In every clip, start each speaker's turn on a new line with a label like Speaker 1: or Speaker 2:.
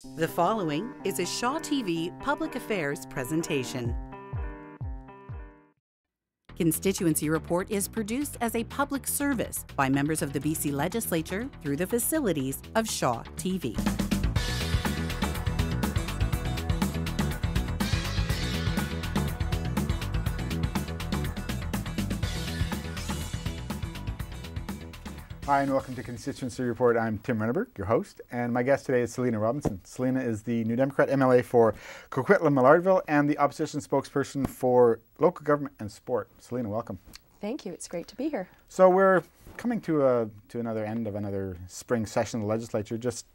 Speaker 1: The following is a Shaw TV Public Affairs presentation. Constituency Report is produced as a public service by members of the BC Legislature through the facilities of Shaw TV.
Speaker 2: Hi and welcome to Constituency Report. I'm Tim Renneberg, your host, and my guest today is Selina Robinson. Selina is the New Democrat MLA for Coquitlam-Millardville and the opposition spokesperson for local government and sport. Selina, welcome.
Speaker 3: Thank you. It's great to be here.
Speaker 2: So we're coming to another end of another spring session of the legislature. Just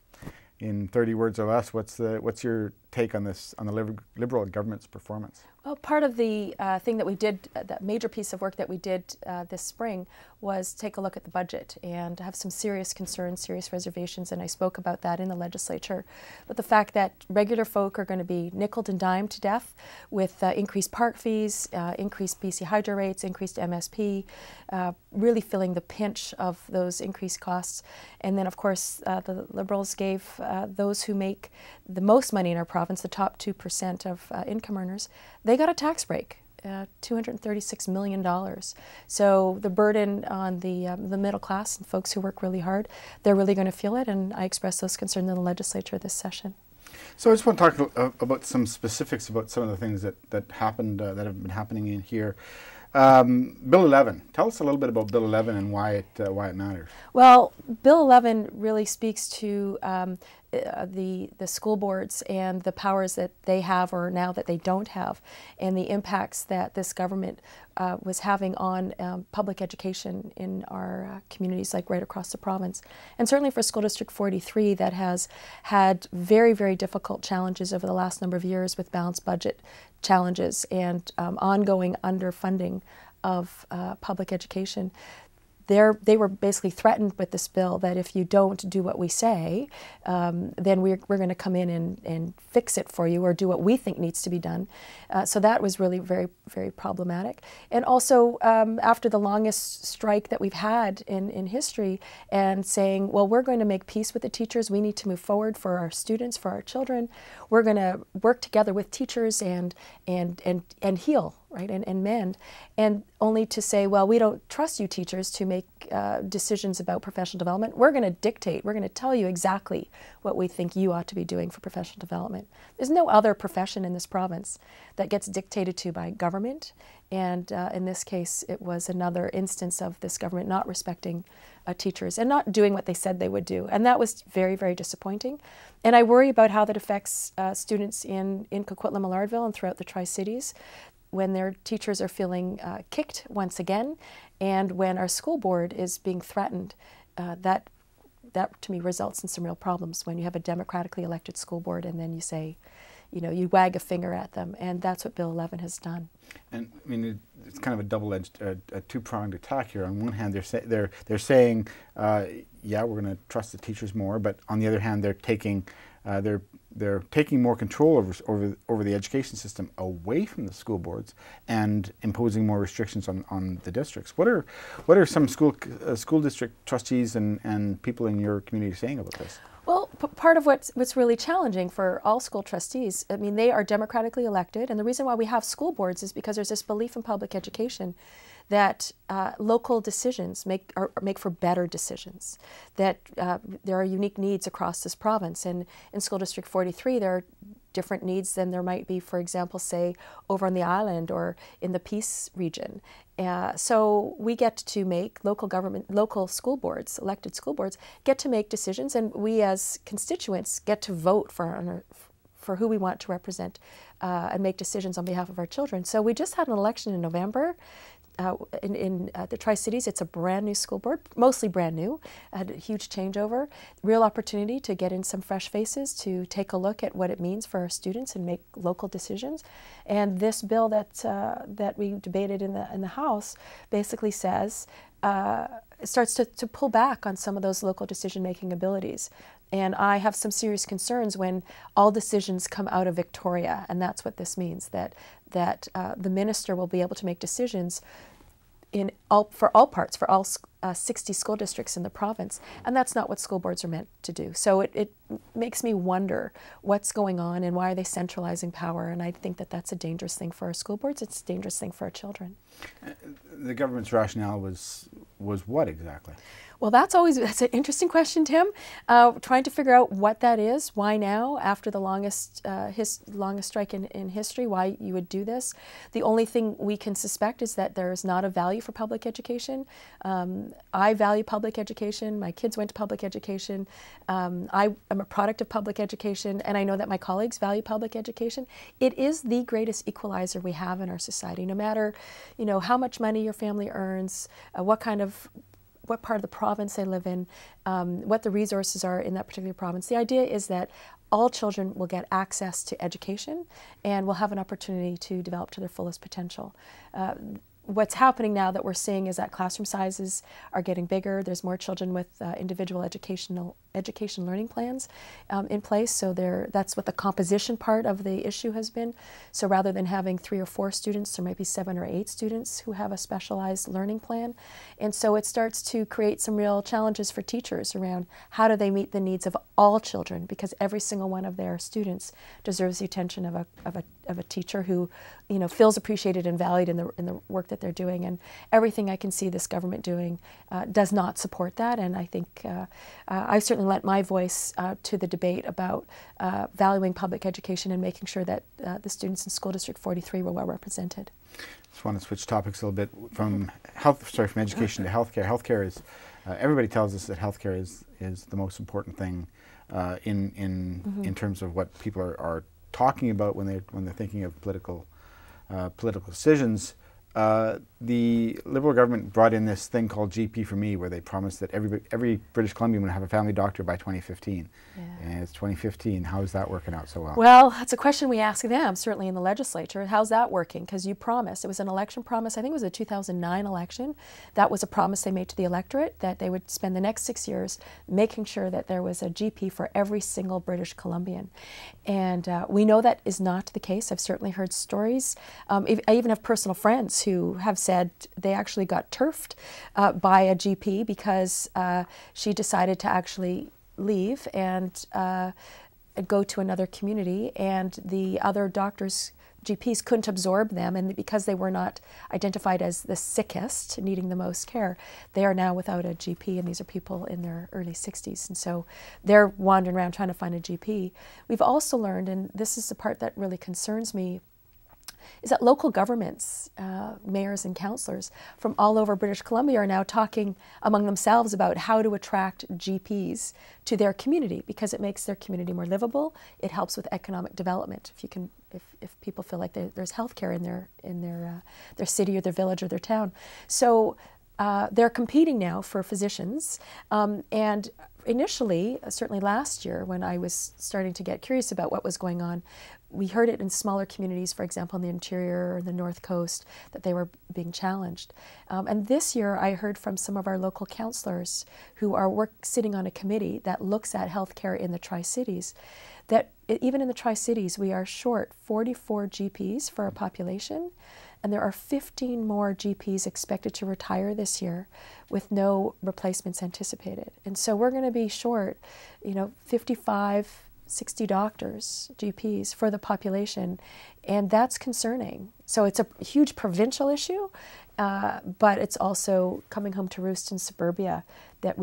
Speaker 2: in 30 words or less, what's your take on this, on the Liberal government's performance?
Speaker 3: Well, part of the thing that we did, that major piece of work that we did this spring was take a look at the budget and have some serious concerns, serious reservations, and I spoke about that in the legislature. But the fact that regular folk are going to be nickeled and dimed to death with increased park fees, increased BC Hydro rates, increased MSP, really feeling the pinch of those increased costs. And then, of course, the Liberals gave those who make the most money in our province, the top 2% of income earners, they got a tax break, $236 million. So the burden on the middle class and folks who work really hard, they're really going to feel it, and I expressed those concerns in the legislature this session.
Speaker 2: So I just want to talk about some specifics about some of the things that happened, that have been happening in here. Bill 11. Tell us a little bit about Bill 11 and why it matters.
Speaker 3: Well, Bill 11 really speaks to the school boards and the powers that they have or now that they don't have, and the impacts that this government was having on public education in our communities, like right across the province. And certainly for School District 43, that has had very, very difficult challenges over the last number of years with balanced budget challenges and ongoing underfunding of public education. They were basically threatened with this bill that if you don't do what we say, then we're going to come in and fix it for you or do what we think needs to be done. So that was really very, very problematic. And also, after the longest strike that we've had in history, and saying, well, we're going to make peace with the teachers. We need to move forward for our students, for our children. We're going to work together with teachers and heal, right, and mend, and only to say, well, we don't trust you teachers to make decisions about professional development. We're going to dictate, we're going to tell you exactly what we think you ought to be doing for professional development. There's no other profession in this province that gets dictated to by government, and in this case it was another instance of this government not respecting teachers and not doing what they said they would do, and that was very, very disappointing. And I worry about how that affects students in Coquitlam-Millardville and throughout the Tri-Cities, when their teachers are feeling kicked once again, and when our school board is being threatened. That to me results in some real problems when you have a democratically elected school board and then you say, you know, you wag a finger at them, and that's what Bill 11 has done. And
Speaker 2: I mean, it's kind of a double-edged, a two-pronged attack here. On one hand, they're saying, yeah, we're going to trust the teachers more, but on the other hand, they're taking more control over the education system away from the school boards and imposing more restrictions on the districts. What are some school district trustees and people in your community saying about this?
Speaker 3: Well, part of what's really challenging for all school trustees, I mean, they are democratically elected, and the reason why we have school boards is because there's this belief in public education that local decisions make for better decisions, that there are unique needs across this province. And in School District 43, there are different needs than there might be, for example, say, over on the island or in the Peace region. So we get to make local school boards, elected school boards, get to make decisions, and we as constituents get to vote for who we want to represent and make decisions on behalf of our children. So we just had an election in November. In the Tri-Cities, it's a brand new school board, mostly brand new, had a huge changeover, real opportunity to get in some fresh faces to take a look at what it means for our students and make local decisions. And this bill that we debated in the House basically says, starts to pull back on some of those local decision-making abilities. And I have some serious concerns when all decisions come out of Victoria, and that's what this means, that the minister will be able to make decisions for all parts, for all 60 school districts in the province, and that's not what school boards are meant to do. So it makes me wonder what's going on and why are they centralizing power, and I think that that's a dangerous thing for our school boards. It's a dangerous thing for our children.
Speaker 2: The government's rationale was what exactly?
Speaker 3: Well, that's an interesting question, Tim. Trying to figure out what that is, why now, after the longest strike in history, why you would do this. The only thing we can suspect is that there is not a value for public education. I value public education. My kids went to public education. I am a product of public education, and I know that my colleagues value public education. It is the greatest equalizer we have in our society. No matter, how much money your family earns, what part of the province they live in, what the resources are in that particular province. The idea is that all children will get access to education and will have an opportunity to develop to their fullest potential. What's happening now that we're seeing is that classroom sizes are getting bigger. There's more children with individual education learning plans in place. So that's what the composition part of the issue has been. So rather than having 3 or 4 students, there might be 7 or 8 students who have a specialized learning plan. And so it starts to create some real challenges for teachers around how do they meet the needs of all children, because every single one of their students deserves the attention of a teacher who feels appreciated and valued in the work that they're doing. And everything I can see this government doing does not support that. And I think I've certainly lent my voice to the debate about valuing public education and making sure that the students in School District 43 were well represented.
Speaker 2: Just want to switch topics a little bit from from education to healthcare. Healthcare is everybody tells us that healthcare is the most important thing in terms of what people are talking about when they're thinking of political decisions. The Liberal government brought in this thing called GP for Me, where they promised that every British Columbian would have a family doctor by 2015. Yeah. And it's 2015. How is that working out so well?
Speaker 3: Well, that's a question we ask them, certainly in the legislature. How's that working? Because you promised. It was an election promise. I think it was a 2009 election. That was a promise they made to the electorate, that they would spend the next 6 years making sure that there was a GP for every single British Columbian. And we know that is not the case. I've certainly heard stories. I even have personal friends who have said they actually got turfed by a GP because she decided to actually leave and go to another community, and the other doctors, GPs, couldn't absorb them, and because they were not identified as the sickest, needing the most care, they are now without a GP, and these are people in their early 60s, and so they're wandering around trying to find a GP. We've also learned, and this is the part that really concerns me, is that local governments, mayors and councillors from all over British Columbia are now talking among themselves about how to attract GPs to their community, because it makes their community more livable. It helps with economic development. If people feel like there's healthcare in their city or their village or their town, so they're competing now for physicians, and initially, certainly last year, when I was starting to get curious about what was going on, we heard it in smaller communities, for example, in the interior or the North Coast, that they were being challenged. And this year, I heard from some of our local councillors who are sitting on a committee that looks at healthcare in the Tri-Cities, that even in the Tri-Cities, we are short 44 GPs for our population, and there are 15 more GPs expected to retire this year with no replacements anticipated. And so we're going to be short, 55, 60 doctors, GPs, for the population, and that's concerning. So it's a huge provincial issue, but it's also coming home to roost in suburbia, that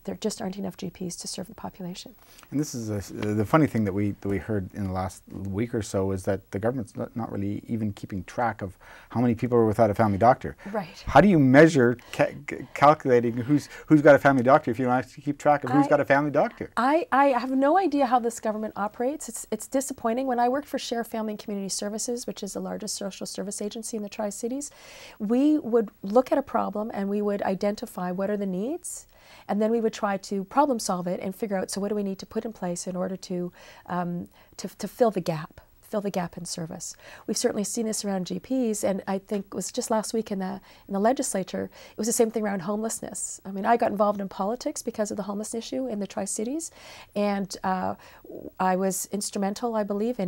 Speaker 3: there just aren't enough GPs to serve the population.
Speaker 2: And this is the funny thing that we heard in the last week or so, is that the government's not really even keeping track of how many people are without a family doctor.
Speaker 3: Right.
Speaker 2: How do you measure calculating who's got a family doctor if you don't actually keep track of who's got a family doctor?
Speaker 3: I have no idea how this government operates. It's disappointing. When I worked for Share Family and Community Services, which is the largest social service agency in the Tri-Cities, we would look at a problem and we would identify what are the needs, and then we would try to problem solve it and figure out, so what do we need to put in place in order to fill the gap fill the gap in service. We've certainly seen this around GPs, and I think it was just last week in the legislature, it was the same thing around homelessness. I mean, I got involved in politics because of the homeless issue in the Tri-Cities, and I was instrumental, I believe,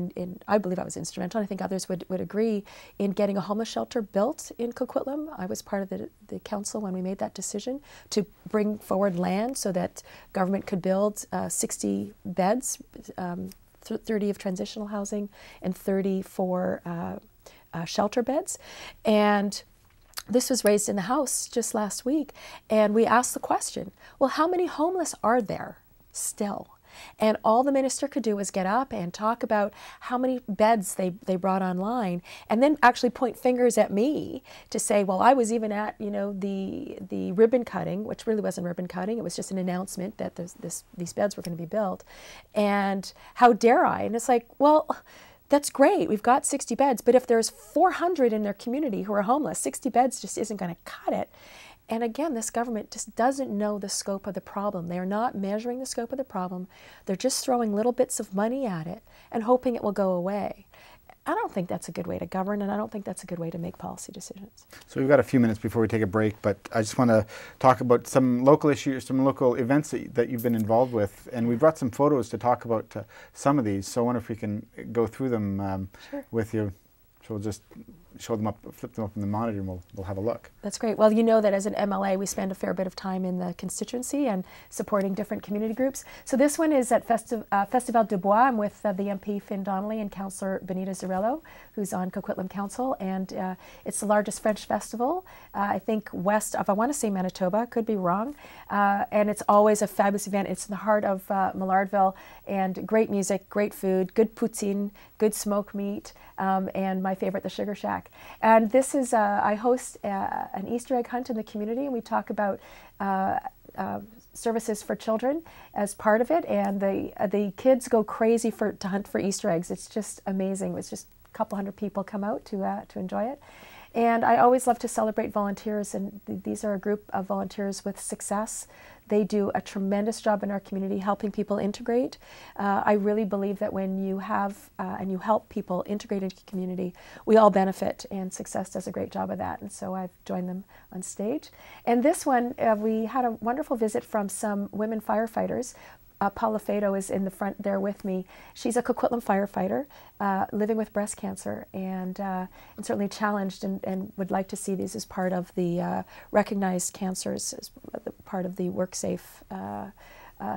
Speaker 3: I believe I was instrumental, and I think others would agree, in getting a homeless shelter built in Coquitlam. I was part of the council when we made that decision to bring forward land so that government could build 60 beds, 30 of transitional housing and 30 for shelter beds. And this was raised in the House just last week, and we asked the question, well, how many homeless are there still? And all the minister could do was get up and talk about how many beds they brought online, and then actually point fingers at me to say, well, I was even at, you know, the ribbon cutting, which really wasn't ribbon cutting. It was just an announcement that these beds were going to be built. And how dare I? And it's like, well, that's great. We've got 60 beds, but if there's 400 in their community who are homeless, 60 beds just isn't going to cut it. And again, this government just doesn't know the scope of the problem. They are not measuring the scope of the problem. They're just throwing little bits of money at it and hoping it will go away. I don't think that's a good way to govern, and I don't think that's a good way to make policy decisions.
Speaker 2: So we've got a few minutes before we take a break, but I just want to talk about some local issues, some local events that you've been involved with, and we brought some photos to talk about some of these. So I wonder if we can go through them
Speaker 3: Sure.
Speaker 2: with you. So we'll just show them up, flip them up in the monitor, and we'll have a look.
Speaker 3: That's great. Well, you know that as an MLA, we spend a fair bit of time in the constituency and supporting different community groups. So this one is at Festival du Bois. I'm with the MP Finn Donnelly and Councillor Benita Zarello, who's on Coquitlam Council, and it's the largest French festival, I think west of, I want to say Manitoba, could be wrong, and it's always a fabulous event. It's in the heart of Millardville, and great music, great food, good poutine, good smoked meat, and my favorite, the Sugar Shack. And this is, I host an Easter egg hunt in the community, and we talk about services for children as part of it, and the kids go crazy to hunt for Easter eggs. It's just amazing. It's just a couple hundred people come out to enjoy it. And I always love to celebrate volunteers, and these are a group of volunteers with success. They do a tremendous job in our community helping people integrate. I really believe that when you have and you help people integrate into the community, we all benefit, and Success does a great job of that. And so I've joined them on stage. And this one, we had a wonderful visit from some women firefighters. Paula Fado is in the front there with me. She's a Coquitlam firefighter living with breast cancer, and certainly challenged, and would like to see these as part of the recognized cancers, as part of the WorkSafe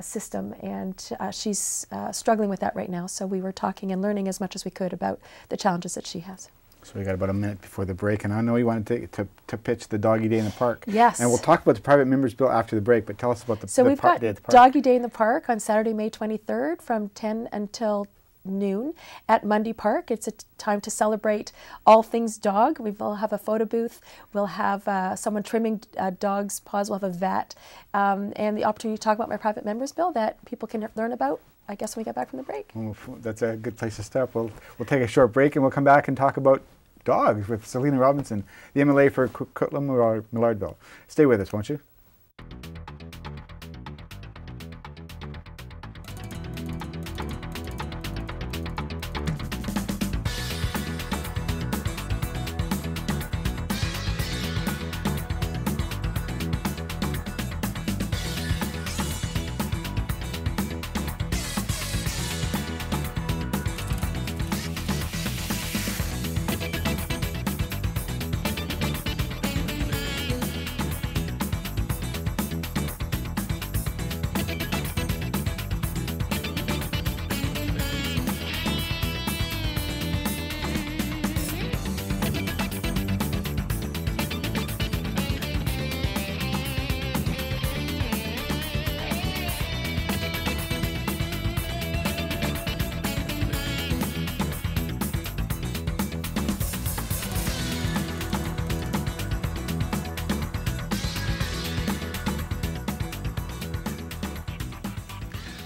Speaker 3: system. And she's struggling with that right now. So we were talking and learning as much as we could about the challenges that she has.
Speaker 2: So we got about a minute before the break, and I know you wanted to pitch the Doggy Day in the Park.
Speaker 3: Yes.
Speaker 2: And we'll talk about the private members bill after the break, but tell us about the
Speaker 3: So we've got
Speaker 2: Day at the Park.
Speaker 3: Doggy Day in the Park on Saturday, May 23rd from 10 until noon at Mundy Park. It's a time to celebrate all things dog. We'll have a photo booth. We'll have someone trimming dogs' paws. We'll have a vet, and the opportunity to talk about my private members bill that people can learn about, I guess, when we get back from the break.
Speaker 2: Well, that's a good place to start. We'll take a short break, and we'll come back and talk about dogs with Selina Robinson, the MLA for Coquitlam or Millardville. Stay with us, won't you?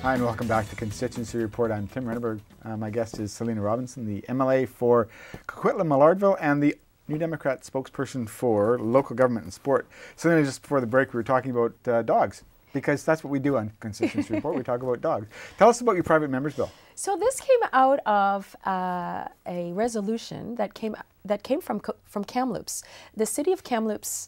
Speaker 2: Hi, and welcome back to Constituency Report. I'm Tim Renneberg. My guest is Selina Robinson, the MLA for Coquitlam Millardville and the New Democrat spokesperson for local government and sport. Selina, just before the break, we were talking about dogs, because that's what we do on Constituency Report. We talk about dogs. Tell us about your private members bill.
Speaker 3: So this came out of a resolution that came from Kamloops. The city of Kamloops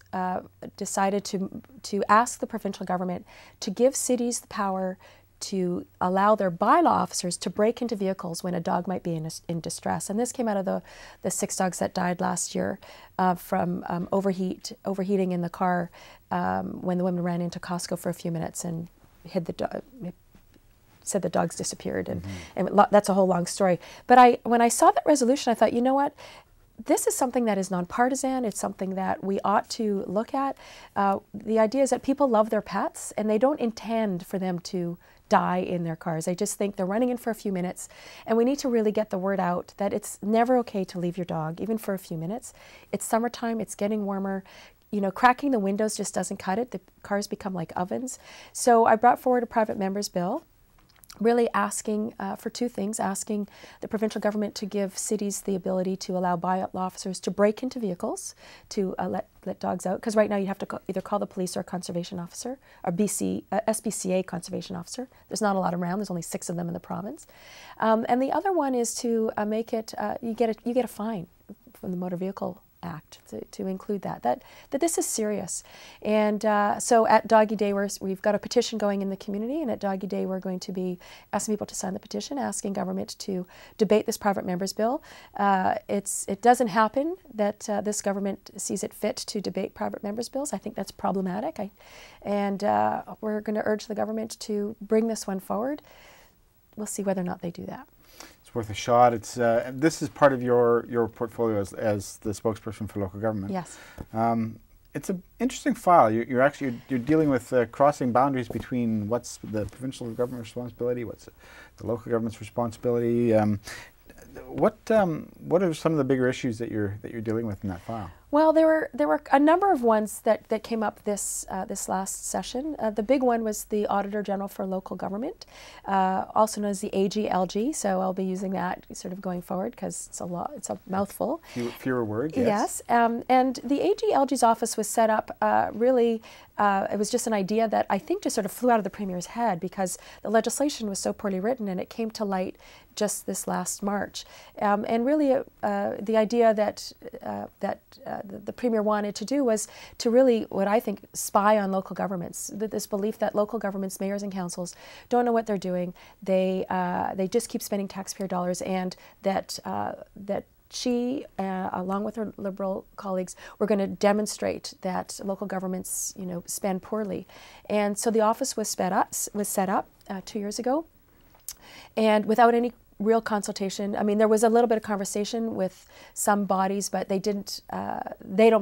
Speaker 3: decided to ask the provincial government to give cities the power to allow their bylaw officers to break into vehicles when a dog might be in distress. And this came out of the 6 dogs that died last year from overheating in the car when the women ran into Costco for a few minutes and hid the dog. Said the dogs disappeared, and that's a whole long story. But when I saw that resolution, I thought, you know what? This is something that is nonpartisan. It's something that we ought to look at. The idea is that people love their pets, and they don't intend for them to die in their cars. They just think they're running in for a few minutes, and we need to really get the word out that it's never okay to leave your dog, even for a few minutes. It's summertime. It's getting warmer. You know, cracking the windows just doesn't cut it. The cars become like ovens. So I brought forward a private member's bill, really asking for 2 things, asking the provincial government to give cities the ability to allow bylaw officers to break into vehicles to let dogs out, because right now you have to either call the police or a conservation officer, or SPCA conservation officer. There's not a lot around. There's only 6 of them in the province. And the other one is to make it, you get a fine from the Motor Vehicle Act to include that this is serious. And so at Doggy Day, we've got a petition going in the community, and at Doggy Day we're going to be asking people to sign the petition, asking government to debate this private member's bill. It doesn't happen that this government sees it fit to debate private members' bills. I think that's problematic, and we're going to urge the government to bring this one forward. We'll see whether or not they do that.
Speaker 2: Worth a shot. It's this is part of your portfolio as the spokesperson for local government.
Speaker 3: Yes.
Speaker 2: It's an interesting file. You're dealing with crossing boundaries between what's the provincial government's responsibility, what's the local government's responsibility. What are some of the bigger issues that you're dealing with in that file?
Speaker 3: Well, there were a number of ones that came up this last session. The big one was the Auditor General for Local Government, also known as the AGLG. So I'll be using that sort of going forward because it's a mouthful.
Speaker 2: Fewer words. Yes.
Speaker 3: Yes, and the AGLG's office was set up really. It was just an idea that I think just sort of flew out of the Premier's head because the legislation was so poorly written, and it came to light just this last March. And really, the idea that the Premier wanted to do was to really, what I think, spy on local governments. This belief that local governments, mayors and councils, don't know what they're doing. They just keep spending taxpayer dollars, and that she, along with her Liberal colleagues, were going to demonstrate that local governments, spend poorly. And so the office was set up 2 years ago, and without any real consultation. I mean, there was a little bit of conversation with some bodies, but they don't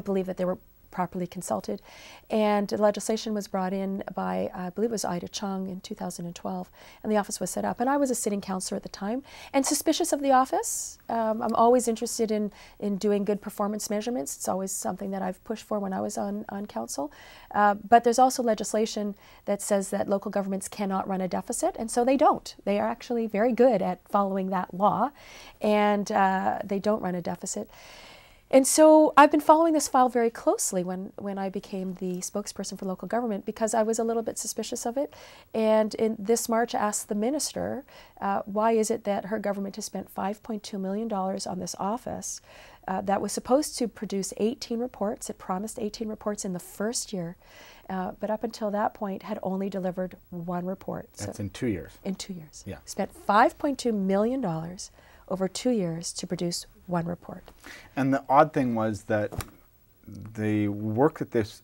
Speaker 3: believe that they were properly consulted. And the legislation was brought in by, I believe it was Ida Chung in 2012, and the office was set up. And I was a sitting councillor at the time and suspicious of the office. I'm always interested in doing good performance measurements. It's always something that I've pushed for when I was on council. But there's also legislation that says that local governments cannot run a deficit, and so they don't. They are actually very good at following that law, and they don't run a deficit. And so I've been following this file very closely when I became the spokesperson for local government, because I was a little bit suspicious of it. And in this March, I asked the minister, why is it that her government has spent $5.2 million on this office that was supposed to produce 18 reports. It promised 18 reports in the first year, but up until that point had only delivered 1 report.
Speaker 2: That's in 2 years.
Speaker 3: In 2 years.
Speaker 2: Yeah.
Speaker 3: Spent $5.2 million over 2 years to produce 1 report.
Speaker 2: And the odd thing was that the work that this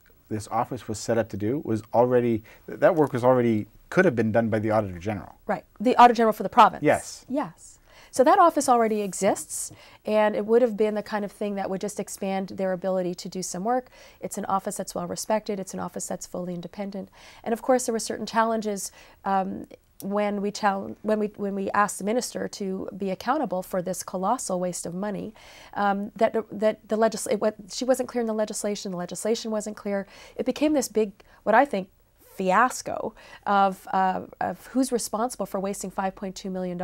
Speaker 2: office was set up to do was already, that work was already, could have been done by the Auditor General.
Speaker 3: Right, the Auditor General for the province.
Speaker 2: Yes.
Speaker 3: Yes. So that office already exists, and it would have been the kind of thing that would just expand their ability to do some work. It's an office that's well respected. It's an office that's fully independent. And of course, there were certain challenges when we asked the minister to be accountable for this colossal waste of money, she wasn't clear in the legislation wasn't clear. It became this big, what I think, fiasco of who's responsible for wasting $5.2 million.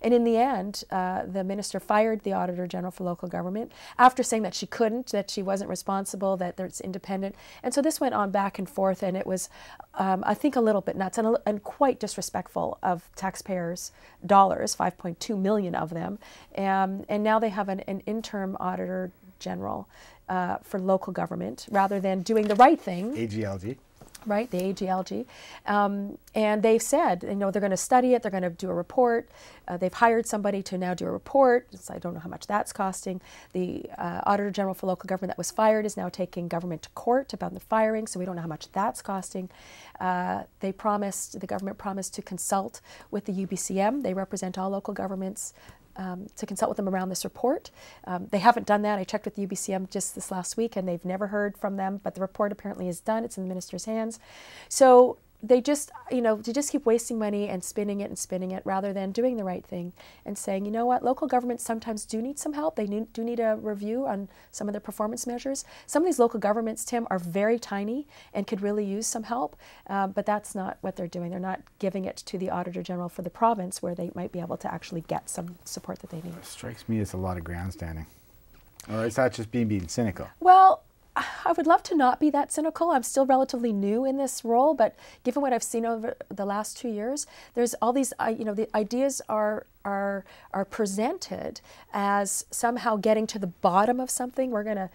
Speaker 3: And in the end, the minister fired the Auditor General for local government after saying that she couldn't, that she wasn't responsible, that it's independent. And so this went on back and forth, and it was, I think, a little bit nuts and quite disrespectful of taxpayers' dollars, 5.2 million of them. And now they have an interim Auditor General for local government rather than doing the right thing.
Speaker 2: AGLG.
Speaker 3: Right, the AGLG. And they've said, they're going to study it, they're going to do a report. They've hired somebody to now do a report. So I don't know how much that's costing. The Auditor General for local government that was fired is now taking government to court about the firing, so we don't know how much that's costing. The government promised to consult with the UBCM. They represent all local governments, to consult with them around this report. They haven't done that. I checked with the UBCM just this last week, and they've never heard from them, but the report apparently is done. It's in the minister's hands. So they just, they just keep wasting money and spinning it rather than doing the right thing and saying, you know what, local governments sometimes do need some help. They do need a review on some of their performance measures. Some of these local governments, Tim, are very tiny and could really use some help, but that's not what they're doing. They're not giving it to the Auditor General for the province where they might be able to actually get some support that they need.
Speaker 2: It strikes me as a lot of grandstanding. Or is that just being cynical?
Speaker 3: Well, I would love to not be that cynical. I'm still relatively new in this role, but given what I've seen over the last 2 years, there's all these, the ideas are presented as somehow getting to the bottom of something. We're gonna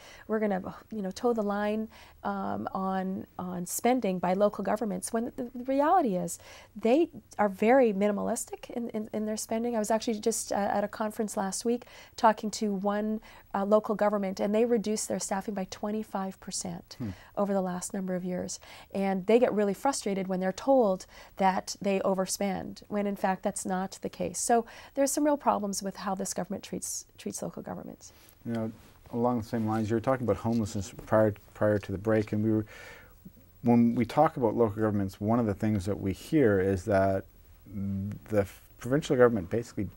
Speaker 3: toe the line on spending by local governments, when the reality is they are very minimalistic in their spending. I was actually just at a conference last week talking to one local government, and they reduced their staffing by 25% over the last number of years. And they get really frustrated when they're told that they overspend, when in fact that's not the case. So there's some real problems with how this government treats local governments.
Speaker 2: Along the same lines, you were talking about homelessness prior to the break, and when we talk about local governments, one of the things that we hear is that the provincial government basically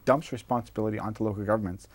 Speaker 2: dumps responsibility onto local governments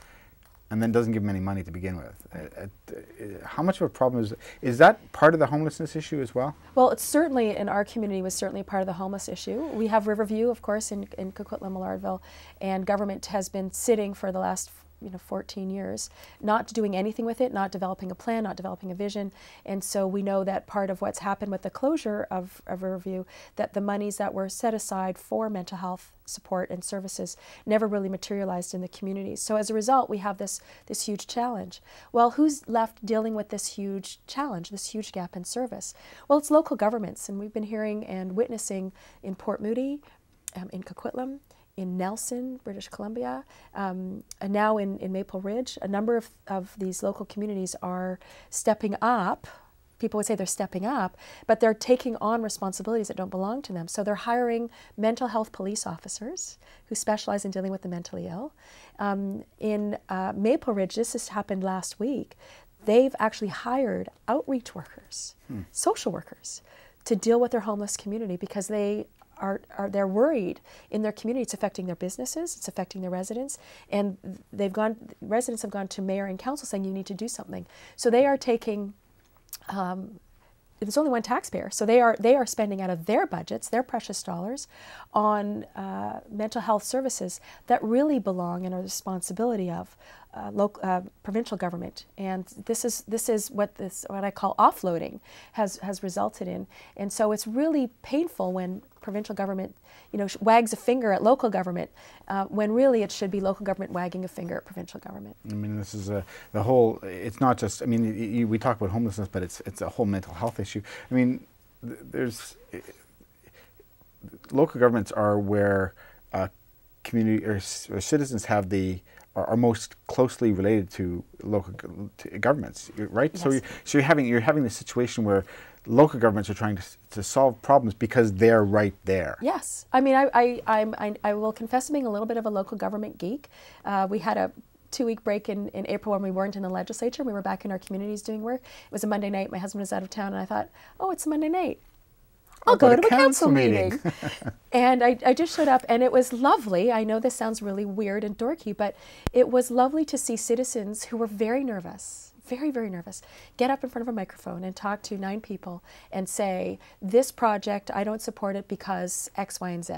Speaker 2: and then doesn't give them any money to begin with. How much of a problem is that part of the homelessness issue as well? Well,
Speaker 3: it's certainly, in our community, was certainly part of the homeless issue. We have Riverview, of course, in Coquitlam, Millardville, and government has been sitting for the last 14 years, not doing anything with it, not developing a plan, not developing a vision. And so we know that part of what's happened with the closure of Riverview, that the monies that were set aside for mental health support and services never really materialized in the communities. So as a result, we have this huge challenge. Well, who's left dealing with this huge challenge, this huge gap in service? Well, it's local governments, and we've been hearing and witnessing in Port Moody, in Coquitlam, in Nelson, British Columbia, and now in Maple Ridge. A number of these local communities are stepping up. People would say they're stepping up, but they're taking on responsibilities that don't belong to them. So they're hiring mental health police officers who specialize in dealing with the mentally ill. In Maple Ridge, this has happened last week, they've actually hired outreach workers, social workers, to deal with their homeless community because they're worried in their community. It's affecting their businesses, it's affecting their residents, and residents have gone to mayor and council saying you need to do something. So they are taking, there's only one taxpayer, so they are spending out of their budgets, their precious dollars, on mental health services that really belong and are the responsibility of provincial government. And this is what I call offloading has resulted in. And so it's really painful when provincial government, wags a finger at local government, when really it should be local government wagging a finger at provincial government. I
Speaker 2: mean, this is the whole. It's not just. I mean, we talk about homelessness, but it's a whole mental health issue. I mean, local governments are where community or citizens are most closely related to local governments, right? Yes. So you're having this situation where local governments are trying to solve problems because they're right there.
Speaker 3: Yes, I mean, I will confess to being a little bit of a local government geek. We had a 2-week break in April when we weren't in the legislature. We were back in our communities doing work. It was a Monday night. My husband was out of town, and I thought, oh, it's a Monday night. I'll go to a council meeting. And I just showed up, and it was lovely. I know this sounds really weird and dorky, but it was lovely to see citizens who were very nervous, very, very nervous, get up in front of a microphone and talk to 9 people and say, this project, I don't support it because X, Y, and Z.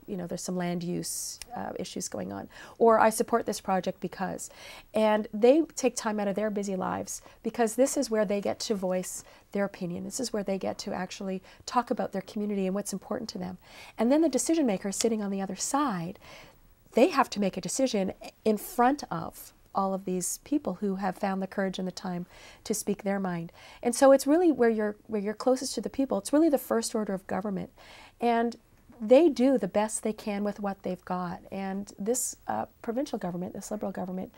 Speaker 3: You know, there's some land use issues going on. Or I support this project because. And they take time out of their busy lives because this is where they get to voice their opinion. This is where they get to actually talk about their community and what's important to them. And then the decision maker sitting on the other side, they have to make a decision in front of all of these people who have found the courage and the time to speak their mind. And so it's really where you're closest to the people. It's really the first order of government. And they do the best they can with what they've got. And this provincial government, this Liberal government,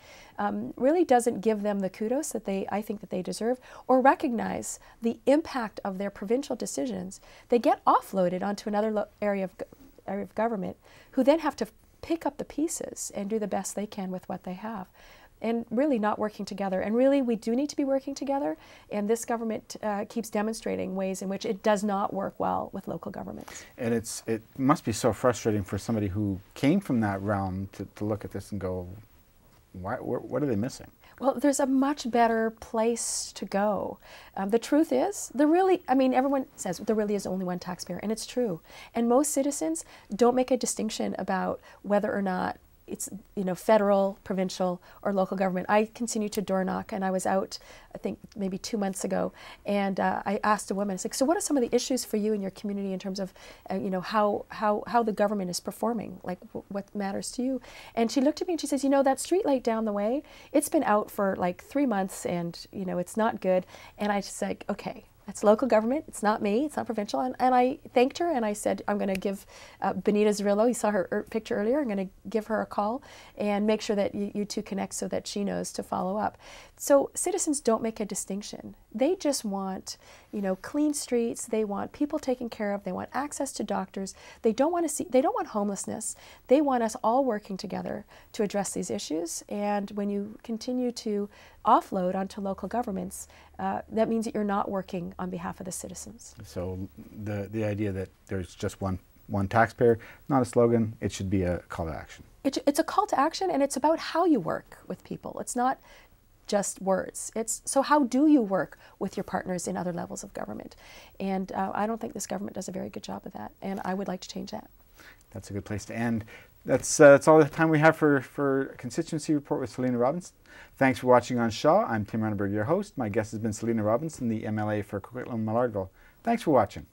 Speaker 3: really doesn't give them the kudos that I think that they deserve, or recognize the impact of their provincial decisions. They get offloaded onto another area of government, who then have to pick up the pieces and do the best they can with what they have. And really not working together. And really, we do need to be working together. And this government keeps demonstrating ways in which it does not work well with local governments.
Speaker 2: And it must be so frustrating for somebody who came from that realm to look at this and go, what are they missing?
Speaker 3: Well, there's a much better place to go. The truth is, everyone says there really is only one taxpayer, and it's true. And most citizens don't make a distinction about whether or not it's, you know, federal, provincial, or local government. I continue to door knock, and I was out, I think, maybe 2 months ago, and I asked a woman, I was like, so what are some of the issues for you in your community in terms of, you know, how the government is performing, like what matters to you? And she looked at me and she says, you know, that street light down the way, it's been out for like 3 months, and, you know, it's not good. And I just like, okay, that's local government, it's not me, it's not provincial. And I thanked her, and I said, I'm going to give Benita Zerillo, you saw her picture earlier, I'm going to give her a call and make sure that you two connect so that she knows to follow up. So citizens don't make a distinction. They just want, you know, clean streets, they want people taken care of, they want access to doctors, they don't want homelessness, they want us all working together to address these issues. And when you continue to offload onto local governments, that means that you're not working on behalf of the citizens.
Speaker 2: So the idea that there's just one taxpayer, not a slogan, it should be a call to action.
Speaker 3: It's a call to action, and it's about how you work with people. It's not just words. It's so how do you work with your partners in other levels of government? And I don't think this government does a very good job of that, and I would like to change that.
Speaker 2: That's a good place to end. That's all the time we have for Constituency Report with Selina Robinson. Thanks for watching on Shaw. I'm Tim Renneberg, your host. My guest has been Selina Robinson, the MLA for Coquitlam-Millardville. Thanks for watching.